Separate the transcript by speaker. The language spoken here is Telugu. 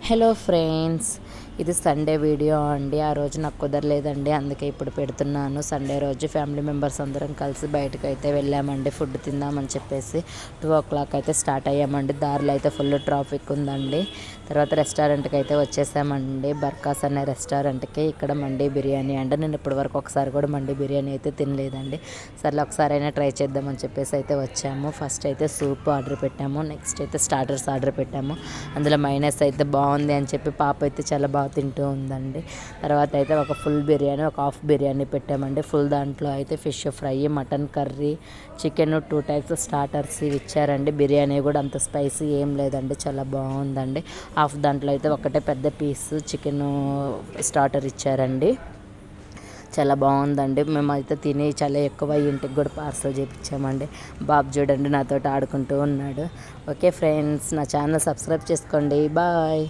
Speaker 1: హలో ఫ్రెండ్స్, ఇది సండే వీడియో అండి. ఆ రోజు నాకు కుదరలేదండి, అందుకే ఇప్పుడు పెడుతున్నాను. సండే రోజు ఫ్యామిలీ మెంబర్స్ అందరం కలిసి బయటకు అయితే వెళ్ళామండి ఫుడ్ తిందామని చెప్పేసి. 2 o'clock అయితే స్టార్ట్ అయ్యామండి. దారిలో అయితే ఫుల్ ట్రాఫిక్ ఉందండి. తర్వాత రెస్టారెంట్కి అయితే వచ్చేసామండి, బర్కాస్ అనే రెస్టారెంట్కి. ఇక్కడ మండీ బిర్యానీ అండి. నేను ఇప్పటివరకు ఒకసారి కూడా మండీ బిర్యానీ అయితే తినలేదండి. సర్లే ఒకసారైనా ట్రై చేద్దామని చెప్పేసి అయితే వచ్చాము. ఫస్ట్ అయితే సూప్ ఆర్డర్ పెట్టాము, నెక్స్ట్ అయితే స్టార్టర్స్ ఆర్డర్ పెట్టాము. అందులో మైనస్ అయితే బాగుంది అని చెప్పి పాప అయితే చాలా బాగా తింటూ ఉందండి. తర్వాత అయితే ఒక ఫుల్ బిర్యానీ, ఒక హాఫ్ బిర్యానీ పెట్టామండి. ఫుల్ దాంట్లో అయితే fish fry, mutton curry, chicken 2 types starters ఇచ్చారండి. బిర్యానీ కూడా అంత స్పైసీ ఏం లేదండి, చాలా బాగుందండి. హాఫ్ దాంట్లో అయితే ఒకటే పెద్ద పీస్ చికెన్ స్టార్టర్ ఇచ్చారండి. చాలా బాగుందండి. మేమైతే తిని చాలా ఎక్కువ ఇంటికి కూడా పార్సల్ చేయించామండి. బాబు చూడండి నాతో ఆడుకుంటూ ఉన్నాడు. ఓకే ఫ్రెండ్స్, నా ఛానల్ సబ్స్క్రైబ్ చేసుకోండి. బాయ్.